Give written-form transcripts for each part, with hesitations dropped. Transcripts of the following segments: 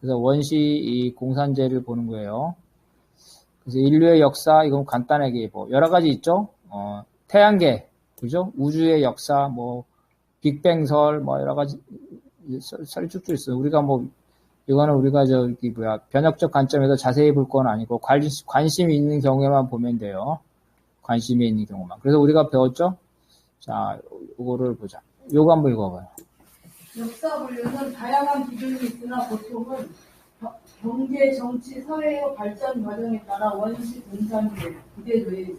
그래서 원시 이 공산제를 보는 거예요. 그래서 인류의 역사, 이건 간단하게 뭐 여러 가지 있죠. 태양계, 그죠? 우주의 역사, 뭐 빅뱅설, 뭐 여러 가지 설이 쭉쭉 있어요. 우리가 뭐 이거는 우리가 저기 뭐야 변혁적 관점에서 자세히 볼 건 아니고 관심이 있는 경우에만 보면 돼요. 관심이 있는 경우만. 그래서 우리가 배웠죠. 자, 이거를 보자. 요거 한번 읽어봐요. 역사 분류는 다양한 기준이 있으나 보통은 경제, 정치, 사회의 발전 과정에 따라 원시 공산제, 부대 노예제,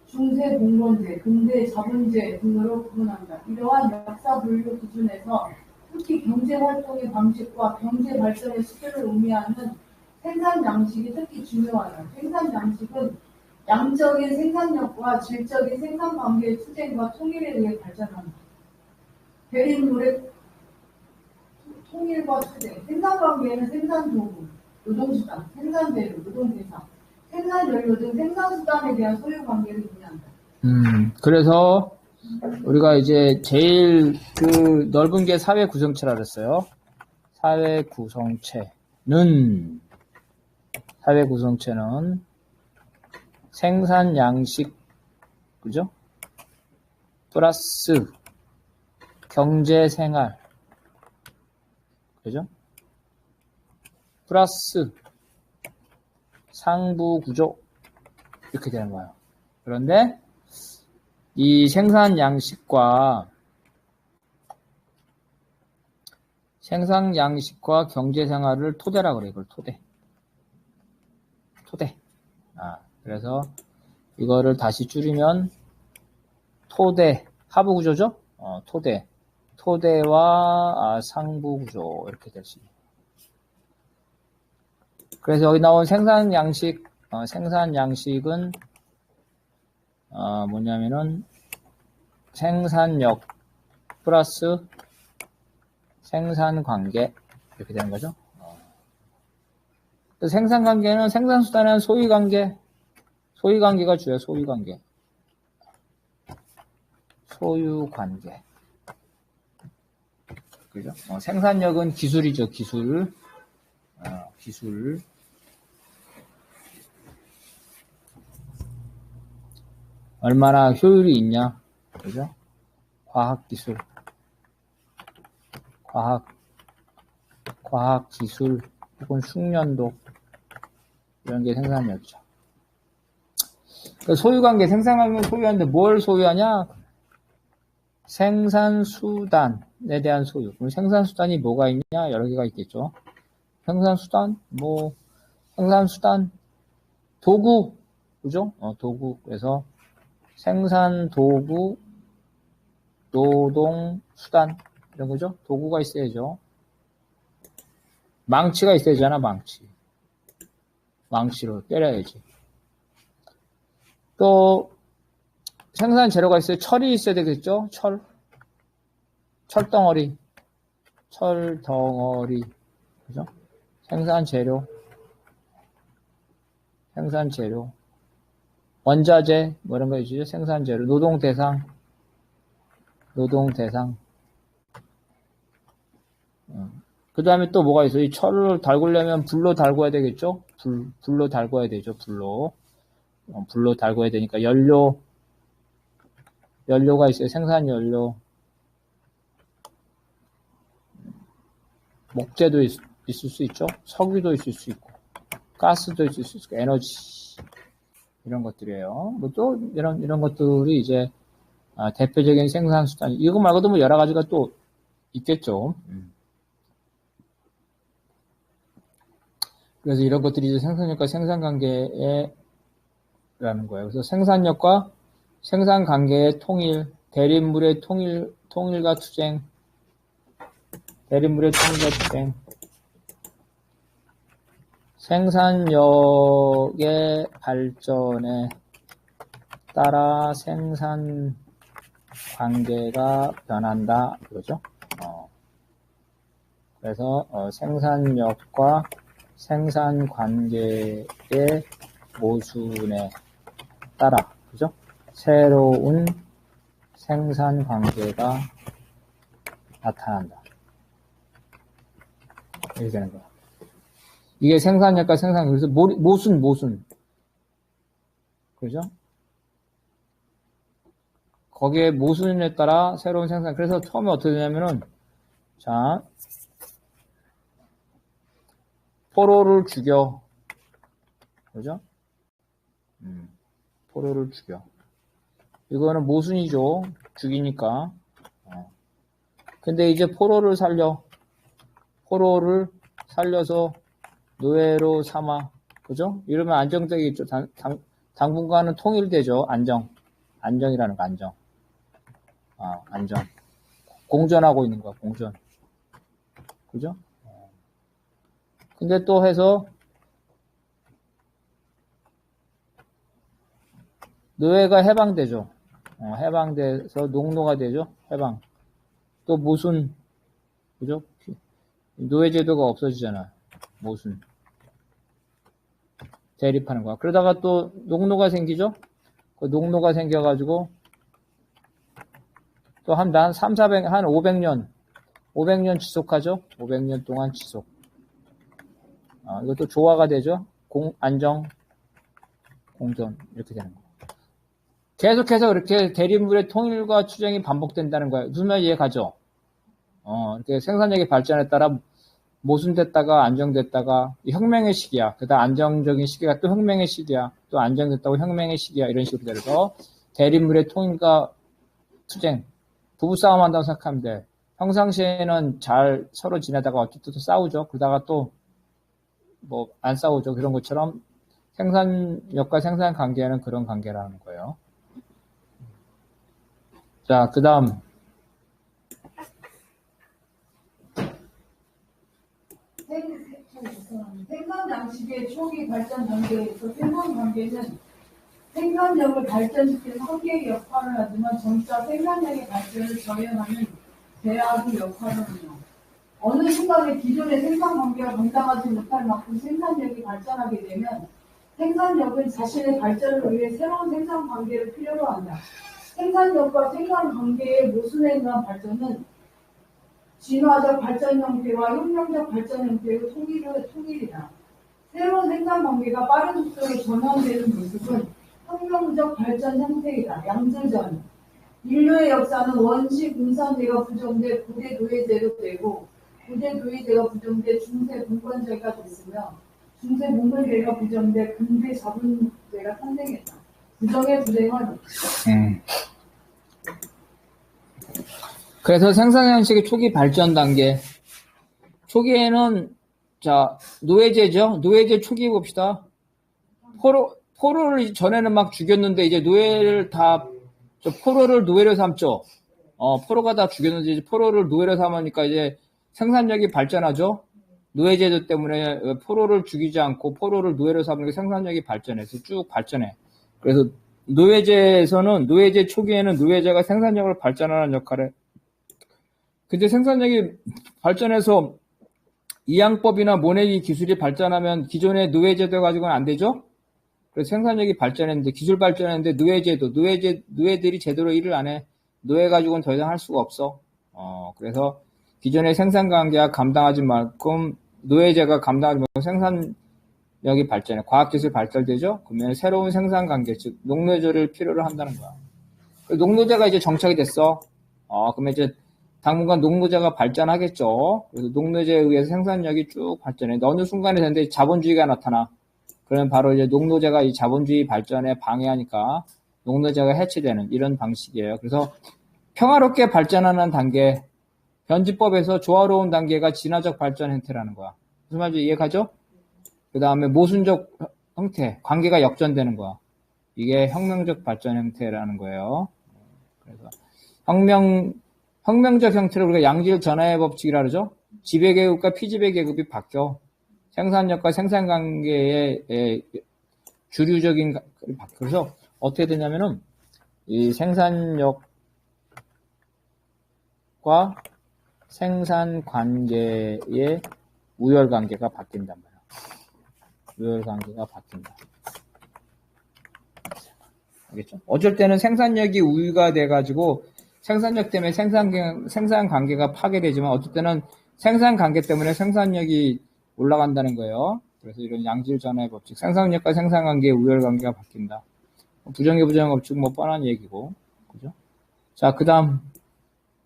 중세 공론제, 근대 자본제 등으로 구분한다. 이러한 역사 분류 기준에서 특히 경제 활동의 방식과 경제 발전의 시기를 의미하는 생산 양식이 특히 중요하다. 생산 양식은 양적인 생산력과 질적인 생산 관계의 투쟁과 통일에 의해 발전한다. 대립물의 통일과 투쟁, 생산 관계에는 생산 도구, 노동수단, 생산 재료, 노동 대상, 생산 연료 등 생산 수단에 대한 소유 관계를 의미한다. 그래서 우리가 이제 제일 그 넓은 게 사회 구성체라 그랬어요. 사회 구성체는 생산 양식, 그죠? 플러스 경제 생활, 그죠? 플러스 상부 구조 이렇게 되는 거예요. 그런데 이 생산 양식과 경제 생활을 토대라 그래. 이걸 토대. 그래서 이거를 다시 줄이면 토대, 하부 구조죠? 토대와 상부 구조 이렇게 될 수 있어요. 그래서 여기 나온 생산 양식은 뭐냐면은 생산력 플러스 생산 관계 이렇게 되는 거죠. 생산 관계는 생산 수단에 소위 관계가 주요. 소유 관계. 그죠? 생산력은 기술이죠. 기술. 얼마나 효율이 있냐. 그죠? 과학기술. 과학기술 혹은 숙련도 이런 게 생산력이죠. 소유관계, 생산관계는 소유하는데 뭘 소유하냐? 생산수단에 대한 소유. 그럼 생산수단이 뭐가 있냐? 여러 개가 있겠죠. 생산수단, 도구, 그죠? 도구. 그래서 생산도구, 노동수단, 이런 거죠. 도구가 있어야죠. 망치가 있어야 되잖아, 망치로 때려야지. 또 생산 재료가 있어요. 철이 있어야 되겠죠. 철덩어리, 그죠? 생산 재료, 원자재 뭐 이런 거 있죠. 생산 재료, 노동 대상. 그 다음에 또 뭐가 있어요? 이 철을 달구려면 불로 달궈야 되겠죠? 불로 달궈야 되죠. 불로 달궈야 되니까 연료가 있어요. 생산 연료. 목재도 있을 수 있죠. 석유도 있을 수 있고, 가스도 있을 수 있고, 에너지. 이런 것들이에요. 뭐 또 이런 것들이 이제 대표적인 생산 수단. 이거 말고도 뭐 여러 가지가 또 있겠죠. 그래서 이런 것들이 이제 생산력과 생산관계라는 거예요. 그래서 생산력과 생산관계의 통일, 대립물의 통일과 투쟁, 생산력의 발전에 따라 생산 관계가 변한다, 그러죠? 그래서 생산력과 생산 관계의 모순에 따라, 그죠? 새로운 생산 관계가 나타난다. 이렇게 되는 거야. 이게 생산력과 생산, 그래서 모순. 그죠? 거기에 모순에 따라 새로운 생산. 그래서 처음에 어떻게 되냐면은, 자, 포로를 죽여. 그죠? 포로를 죽여. 이거는 모순이죠. 죽이니까. 근데 이제 포로를 살려서 노예로 삼아. 그죠? 이러면 안정되겠죠. 당분간은 통일되죠. 안정이라는 거, 안정. 안정. 공존하고 있는 거야, 공존. 그죠? 근데 또 해서, 노예가 해방되죠. 해방돼서 농노가 되죠. 해방. 또 모순. 그죠? 노예제도가 없어지잖아. 모순. 대립하는 거야. 그러다가 또 농노가 생기죠? 그 농노가 생겨가지고 또 한 500년 지속하죠? 500년 동안 지속. 이것도 조화가 되죠? 안정, 공존. 이렇게 되는 거예요. 계속해서 그렇게 대립물의 통일과 투쟁이 반복된다는 거예요. 무슨 말 이해가죠? 이렇게 생산력의 발전에 따라 모순됐다가 안정됐다가 혁명의 시기야. 그다음 안정적인 시기가 또 혁명의 시기야. 또 안정됐다고 혁명의 시기야. 이런 식으로 돼서 대립물의 통일과 투쟁, 부부싸움 한다고 생각하면 돼. 평상시에는 잘 서로 지내다가 어쨌든 또 싸우죠. 그러다가 또 뭐 안 싸우죠. 그런 것처럼 생산력과 생산 관계는 그런 관계라는 거예요. 자, 그 다음. 생산 양식의 초기 발전 단계에서 생산 관계는 생산력을 발전시키는 한계의 역할을 하지만 점차 생산력의 발전을 저해하는 제약의 역할을 합니다. 어느 순간에 기존의 생산 관계가 감당하지 못할 만큼 생산력이 발전하게 되면 생산력은 자신의 발전을 위해 새로운 생산 관계를 필요로 한다. 생산력과 생산 관계의 모순에 의한 발전은 진화적 발전 형태와 혁명적 발전 형태의 통일이다. 새로운 생산 관계가 빠른 속도로 전환되는 모습은 혁명적 발전 형태이다. 양조전. 인류의 역사는 원시 공산제가 부정돼 고대 노예제로 되고 고대 노예제가 부정돼 중세 봉건제가 됐으며 중세 봉건제가 부정돼 근대 자본제가 탄생했다. 부정의 불행은 그래서 생산 양식의 초기 발전 단계. 초기에는, 자, 노예제죠? 노예제 초기 봅시다. 포로를 전에는 막 죽였는데, 이제 포로를 노예로 삼죠? 포로가 다 죽였는데, 이제 포로를 노예로 삼으니까 이제 생산력이 발전하죠? 노예제도 때문에 포로를 죽이지 않고 포로를 노예로 삼으니까 생산력이 발전해서 쭉 발전해. 그래서 노예제 초기에는 노예제가 생산력을 발전하는 역할을 근데 생산력이 발전해서 이양법이나 모내기 기술이 발전하면 기존의 노예제도 가지고는 안 되죠? 그래서 생산력이 발전했는데, 기술 발전했는데, 노예들이 제대로 일을 안 해. 노예 가지고는 더 이상 할 수가 없어. 그래서 기존의 생산관계가 감당하지 만큼 노예제가 감당하지 만큼 생산력이 발전해. 과학기술 발달되죠? 그러면 새로운 생산관계, 즉, 농노제를 필요로 한다는 거야. 농노제가 이제 정착이 됐어. 그러면 이제 당분간 농노제가 발전하겠죠. 그래서 농노제에 의해서 생산력이 쭉 발전해. 어느 순간에 됐는데 자본주의가 나타나. 그러면 바로 이제 농노제가 이 자본주의 발전에 방해하니까 농노제가 해체되는 이런 방식이에요. 그래서 평화롭게 발전하는 단계, 변지법에서 조화로운 단계가 진화적 발전 형태라는 거야. 무슨 말인지 이해가죠? 그 다음에 모순적 형태, 관계가 역전되는 거야. 이게 혁명적 발전 형태라는 거예요. 그래서 혁명적 형태로 우리가 양질 전화의 법칙이라 그러죠. 지배계급과 피지배계급이 바뀌어. 생산력과 생산관계의 주류적인 바뀌어. 그래서 어떻게 되냐면은 이 생산력과 생산관계의 우열관계가 바뀐단 말이야. 우열관계가 바뀐다. 알겠죠? 어쩔 때는 생산력이 우위가 돼가지고 생산력 때문에 생산관계가 파괴되지만 어쩔 때는 생산관계 때문에 생산력이 올라간다는 거예요. 그래서 이런 양질 전화의 법칙, 생산력과 생산관계의 우열관계가 바뀐다. 부정의 법칙 뭐 뻔한 얘기고, 그죠? 자, 그 다음.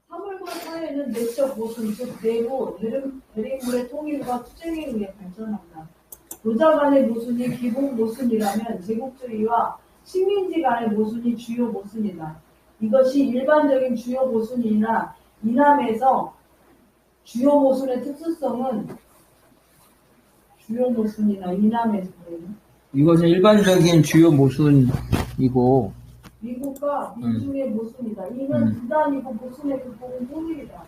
사물과 사회는 내적 모순, 즉 내부, 대립물의 통일과 투쟁에 의해 발전한다. 노자 간의 모순이 기본 모순이라면 제국주의와 식민지 간의 모순이 주요 모순이다. 이것이 일반적인 주요 모순이나 이남에서 주요 모순의 특수성은 주요 모순이나 이남에서 이것은 일반적인 주요 모순이고 미국과 민중의 모순이다. 이는 부단이고 모순의 극복은 통일이다.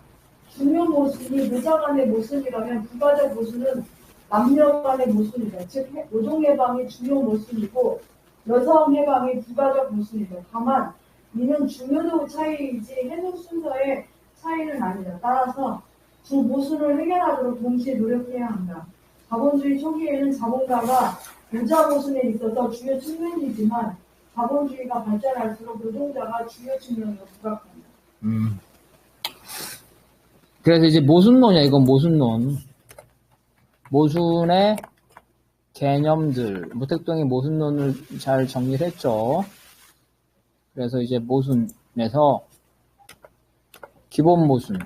중요 모순이 노자 간의 모순이라면 부가적 모순은 남녀 간의 모순이다. 즉 노동 해방이 주요 모순이고 여성 해방이 부가적 모순이다. 다만 이는 중요도 차이이지 해석 순서의 차이는 아니다. 따라서 두 모순을 해결하도록 동시에 노력해야 한다. 자본주의 초기에는 자본가가 노자 모순에 있어서 주요 측면이지만 자본주의가 발전할수록 노동자가 주요 측면으로 부각한다. 그래서 이제 모순론이야. 이건 모순론. 모순의 개념들. 모택동이 모순론을 잘 정리를 했죠. 그래서 이제 모순에서 기본 모순.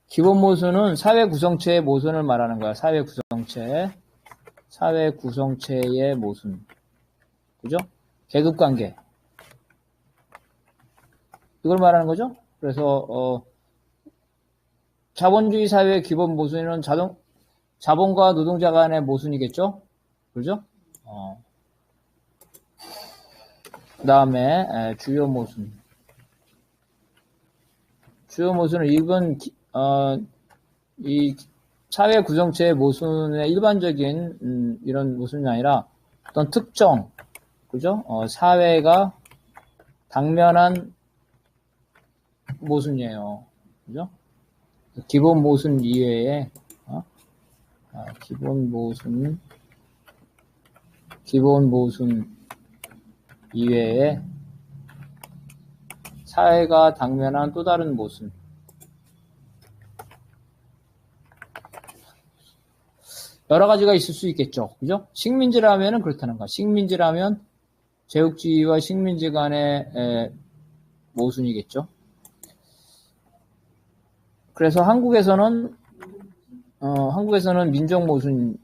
기본 모순은 사회 구성체의 모순을 말하는 거야. 사회 구성체의 모순. 그죠? 계급관계. 이걸 말하는 거죠? 그래서, 자본주의 사회의 기본 모순은 자본과 노동자 간의 모순이겠죠? 그죠? 그 다음에, 주요 모순. 주요 모순은 이 사회 구성체의 모순의 일반적인, 이런 모순이 아니라 어떤 특정, 그죠? 사회가 당면한 모순이에요. 그죠? 기본 모순 이외에, 기본 모순 이외에 사회가 당면한 또 다른 모순. 여러 가지가 있을 수 있겠죠. 그죠? 식민지라면은 그렇다는 거야. 식민지라면 제국주의와 식민지 간의 모순이겠죠. 그래서 한국에서는 민족 모순이겠죠.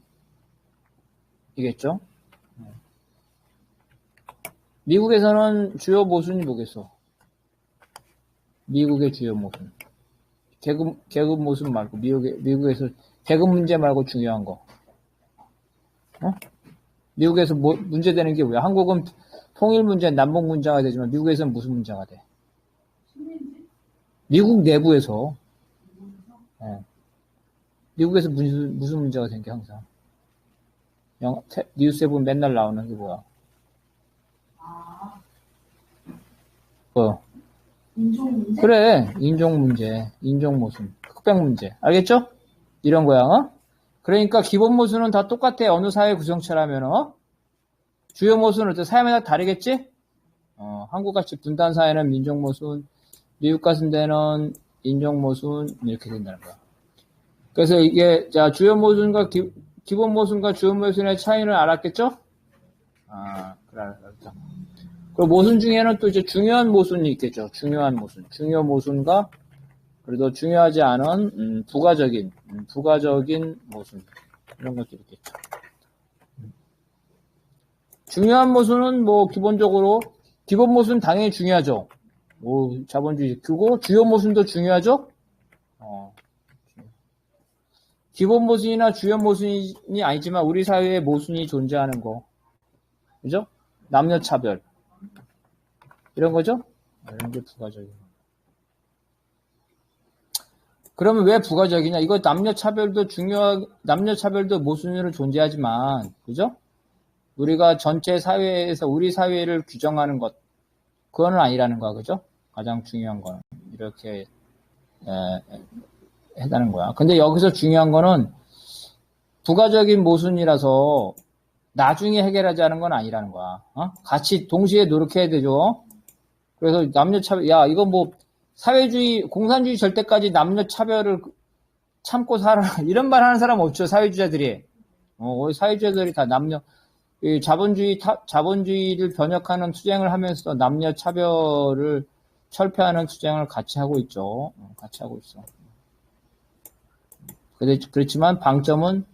미국에서는 주요 모순이 뭐겠어? 미국의 주요 모순. 계급 모순 말고, 미국에서 계급 문제 말고 중요한 거. 미국에서 문제되는 게 뭐야? 한국은 통일 문제, 남북 문제가 되지만 미국에서는 무슨 문제가 돼? 미국 내부에서. 미국에서 무슨 문제가 된 게 항상. 뉴스에 보면 맨날 나오는 게 뭐야? 인종 문제? 그래, 인종 문제, 인종 모순, 흑백 문제. 알겠죠? 이런 거야, 그러니까 기본 모순은 다 똑같아. 어느 사회 구성체라면, 주요 모순은 또 사회마다 다르겠지? 한국같이 분단 사회는 민족 모순, 미국 같은 데는 인종 모순, 이렇게 된다는 거야. 그래서 이게, 자, 주요 모순과 기본 모순과 주요 모순의 차이는 알았겠죠? 그래, 알았죠. 그리고 모순 중에는 또 이제 중요한 모순이 있겠죠. 중요한 모순. 중요 모순과, 그래도 중요하지 않은, 부가적인 모순. 이런 것들이 있겠죠. 중요한 모순은 뭐, 기본적으로, 기본 모순 당연히 중요하죠. 자본주의. 그리고 주요 모순도 중요하죠? 기본 모순이나 주요 모순이 아니지만 우리 사회에 모순이 존재하는 거. 그죠? 남녀차별. 이런 거죠? 이런 게 부가적이에요. 그러면 왜 부가적이냐? 이거 남녀차별도 남녀차별도 모순으로 존재하지만, 그죠? 우리가 전체 사회에서 우리 사회를 규정하는 것, 그거는 아니라는 거야, 그죠? 가장 중요한 거는. 이렇게, 해다는 거야. 근데 여기서 중요한 거는 부가적인 모순이라서 나중에 해결하자는 건 아니라는 거야. 같이 동시에 노력해야 되죠. 그래서 남녀차별, 이건 뭐, 사회주의, 공산주의 절대까지 남녀차별을 참고 살아라. 이런 말 하는 사람 없죠, 사회주의자들이. 우리 사회주의자들이 다 이 자본주의를 변혁하는 투쟁을 하면서 남녀 차별을 철폐하는 투쟁을 같이 하고 있죠. 같이 하고 있어. 그렇지만 방점은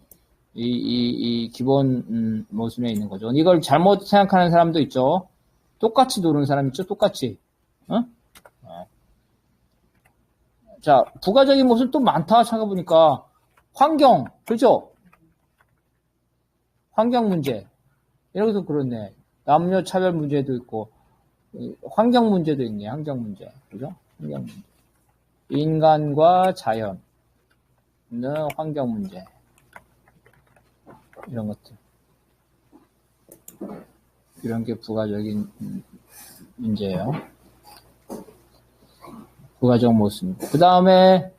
이 기본 모순에 있는 거죠. 이걸 잘못 생각하는 사람도 있죠. 똑같이 노는 사람 있죠, 똑같이. 어? 자, 부가적인 모순 또 많다 찾아보니까 환경, 그렇죠? 환경 문제. 이러고서 그렇네. 남녀 차별 문제도 있고, 환경 문제도 있네, 환경 문제. 그죠? 환경 문제. 인간과 자연의 환경 문제. 이런 것들. 이런 게 부가적인 문제예요. 부가적 모순. 그 다음에,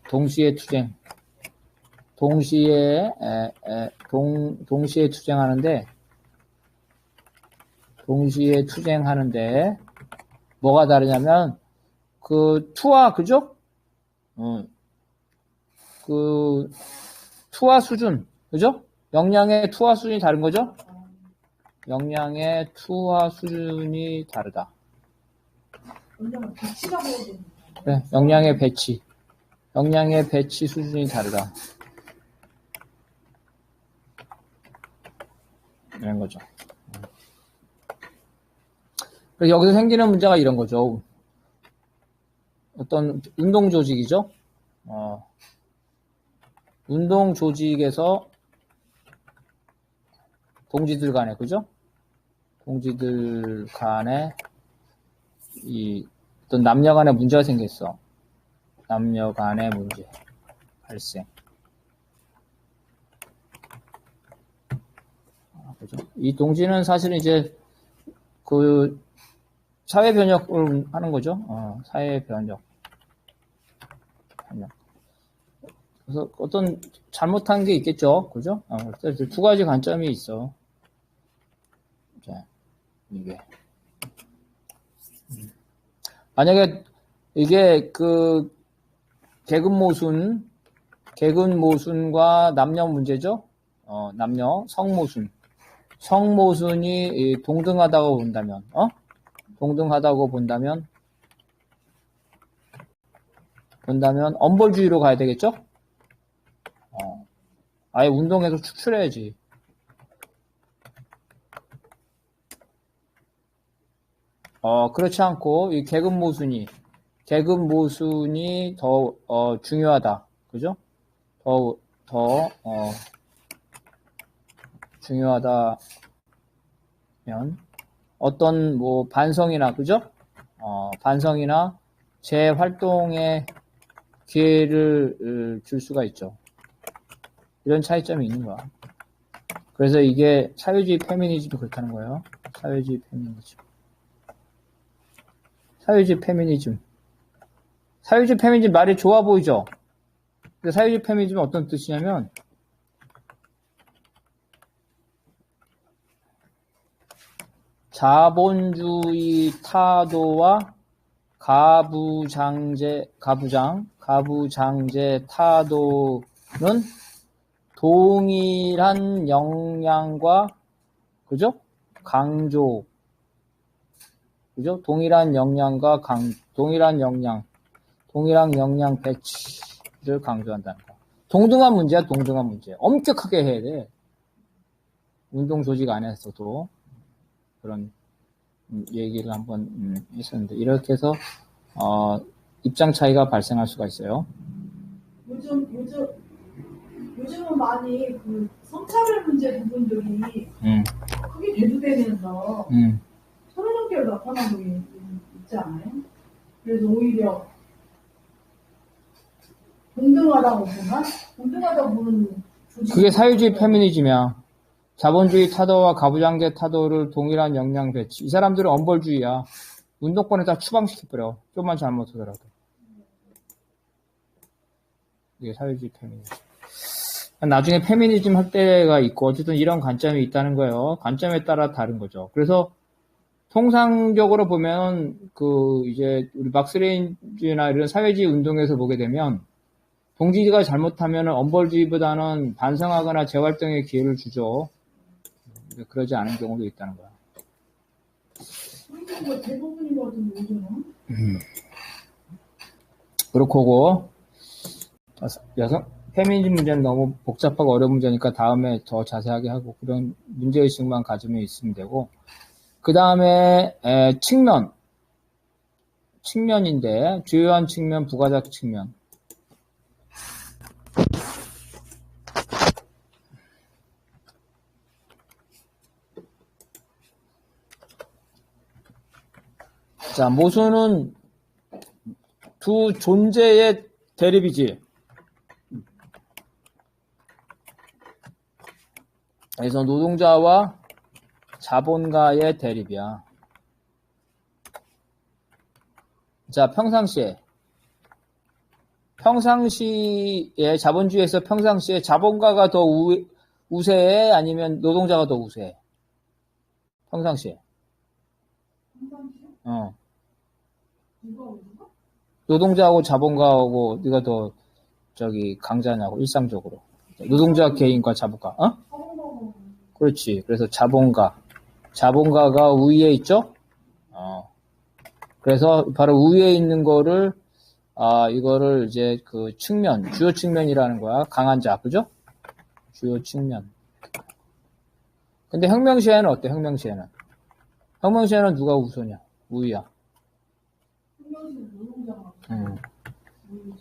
동시에 투쟁. 동시에 투쟁하는데, 뭐가 다르냐면, 투하, 그죠? 투하 수준, 그죠? 역량의 투하 수준이 다른 거죠? 역량의 투하 수준이 다르다. 네, 역량의 배치 수준이 다르다. 이런 거죠. 그래서 여기서 생기는 문제가 이런 거죠. 어떤 운동 조직이죠. 운동 조직에서 동지들 간에, 그죠? 동지들 간에 어떤 남녀 간에 문제가 생겼어. 남녀 간의 문제 발생. 그죠? 이 동지는 사실은 이제 사회 변혁을 하는 거죠. 사회 변혁. 그래서 어떤 잘못한 게 있겠죠. 그죠? 그래서 두 가지 관점이 있어. 자, 이게. 만약에 이게 계급 모순과 남녀 문제죠. 성모순이 동등하다고 본다면 엄벌주의로 가야 되겠죠? 아예 운동에서 축출해야지. 그렇지 않고, 이 계급 모순이 더, 중요하다. 그죠? 더, 중요하다면, 어떤, 반성이나, 그죠? 반성이나 재활동의 기회를 줄 수가 있죠. 이런 차이점이 있는 거야. 그래서 이게 사회주의 페미니즘이 그렇다는 거예요. 사회주의 페미니즘 말이 좋아 보이죠? 근데 사회주의 페미니즘은 어떤 뜻이냐면, 자본주의 타도와 가부장제 타도는 동일한 역량과, 그죠? 강조, 그죠? 동일한 역량 배치를 강조한다는 거. 동등한 문제야, 동등한 문제. 엄격하게 해야 돼. 운동 조직 안에서도 그런 얘기를 한번 했었는데, 이렇게 해서 입장 차이가 발생할 수가 있어요. 요즘은 많이 성차별 문제 부분들이 크게 대두되면서 서로적대로 나타나고 있지 않아요? 그래서 오히려 동등하다고 보는 그게 사회주의 페미니즘이야. 자본주의 타도와 가부장제 타도를 동일한 역량 배치. 이 사람들은 엄벌주의야. 운동권에 다 추방시켜버려. 좀만 잘못하더라도. 이게 사회주의 페미니즘. 나중에 페미니즘 할 때가 있고 어쨌든 이런 관점이 있다는 거예요. 관점에 따라 다른 거죠. 그래서 통상적으로 보면 이제 우리 막스레인주의나 이런 사회주의 운동에서 보게 되면 동지가 잘못하면 엄벌주의보다는 반성하거나 재활동의 기회를 주죠. 그러지 않은 경우도 있다는 거야. 뭐 대부분인 것 같은데, 요즘은? 그렇고, 페미니즘 문제는 너무 복잡하고 어려운 문제니까 다음에 더 자세하게 하고 그런 문제의식만 가지면 있으면 되고, 그 다음에 측면인데 주요한 측면, 부가적 측면. 자, 모순은 두 존재의 대립이지. 그래서 노동자와 자본가의 대립이야. 자, 평상시에 자본주의에서 평상시에 자본가가 더 우세해? 아니면 노동자가 더 우세해? 평상시에. 노동자하고 자본가하고 네가 더 강자냐고, 일상적으로. 노동자 개인과 자본가. 그렇지. 그래서 자본가가 우위에 있죠? 그래서 바로 우위에 있는 거를 이거를 이제 주요 측면이라는 거야. 강한 자, 그죠? 주요 측면. 근데 혁명 시에는 어때? 혁명 시에는 누가 우위야?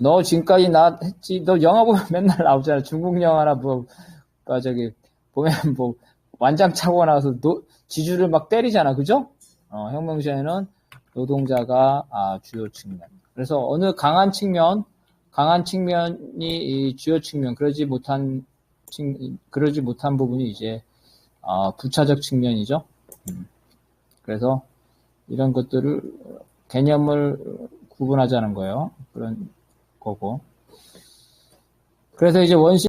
너 지금까지 나 했지? 너 영화 보면 맨날 나오잖아. 중국 영화나 보면 완장 차고 나서 지주를 막 때리잖아. 그죠? 혁명 시에는 노동자가 주요 측면. 그래서 어느 강한 측면이 이 주요 측면, 그러지 못한 부분이 이제 부차적 측면이죠. 그래서 이런 것들을 개념을 구분하자는 거예요. 그런 거고. 그래서 이제 원시